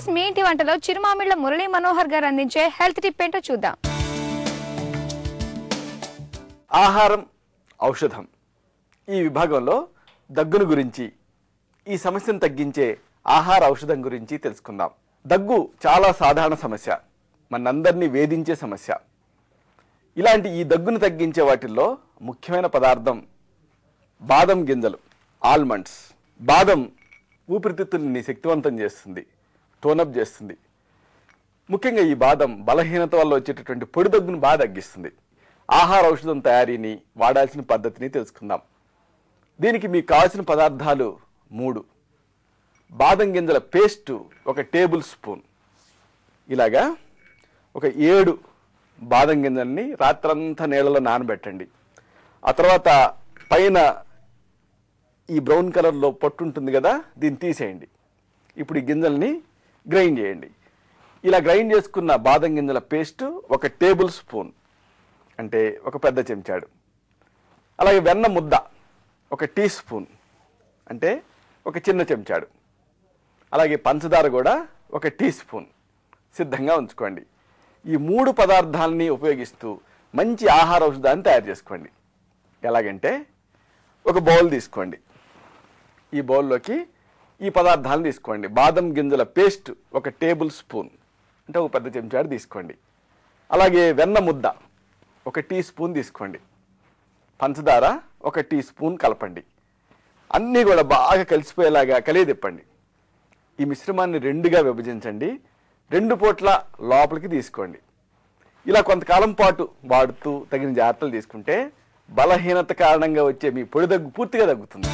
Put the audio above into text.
Viewers, మీ ఇంటి వంటలో చిరుమామిళ్ళ మురళీ మనోహర్ గారు అందించే హెల్త్ టిప్ ఏంటో చూద్దాం. ఆహారం ఔషధం ఈ విభాగంలో దగ్గును గురించి, ఈ సమస్యను తగ్గించే ఆహార ఔషధం గురించి తెలుసుకుందాం. దగ్గు చాలా సాధారణ సమస్య, మనందరినీ వేధించే సమస్య. ఇలాంటి ఈ దగ్గును తగ్గించే వాటిల్లో ముఖ్యమైన పదార్థం బాదం గింజలు, ఆల్మండ్స్. బాదం ఊపిరితిత్తుల్ని శక్తివంతం చేస్తుంది, టోనప్ చేస్తుంది. ముఖ్యంగా ఈ బాదం బలహీనత వల్ల వచ్చేటటువంటి పొడి దగ్గును బాగా తగ్గిస్తుంది. ఆహార ఔషధం తయారీని, వాడాల్సిన పద్ధతిని తెలుసుకుందాం. దీనికి మీకు కావాల్సిన పదార్థాలు 3. బాదం గింజల పేస్టు 1 టేబుల్ స్పూన్. ఇలాగా ఒక 7 బాదం గింజల్ని రాత్రంతా నీళ్ళలో నానబెట్టండి. ఆ తర్వాత పైన ఈ బ్రౌన్ కలర్లో పొట్టు ఉంటుంది కదా, దీన్ని తీసేయండి. ఇప్పుడు ఈ గింజల్ని గ్రైండ్ చేయండి. ఇలా గ్రైండ్ చేసుకున్న బాదం గింజల పేస్ట్ 1 టేబుల్ స్పూన్, అంటే ఒక పెద్ద చెంచాడు. అలాగే వెన్న ముద్ద 1 టీ స్పూన్, అంటే ఒక చిన్న చెంచాడు. అలాగే పంచదార కూడా 1 టీ స్పూన్ సిద్ధంగా ఉంచుకోండి. ఈ 3 పదార్థాలని ఉపయోగిస్తూ మంచి ఆహార ఔషధాన్ని తయారు చేసుకోండి. ఎలాగంటే ఒక బౌల్ తీసుకోండి. ఈ బౌల్లోకి ఈ పదార్థాలను తీసుకోండి. బాదం గింజల పేస్ట్ 1 టేబుల్ స్పూన్, అంటే ఒక పెద్ద చెంచాడు తీసుకోండి. అలాగే వెన్న ముద్ద 1 టీ స్పూన్ తీసుకోండి. పంచదార 1 టీ స్పూన్ కలపండి. అన్నీ కూడా బాగా కలిసిపోయేలాగా కలియదిప్పండి. ఈ మిశ్రమాన్ని 2గా విభజించండి. 2 పూట్ల లోపలికి తీసుకోండి. ఇలా కొంతకాలం పాటు వాడుతూ తగిన జాగ్రత్తలు తీసుకుంటే బలహీనత కారణంగా వచ్చే మీ పొడి దగ్గు పూర్తిగా తగ్గుతుంది.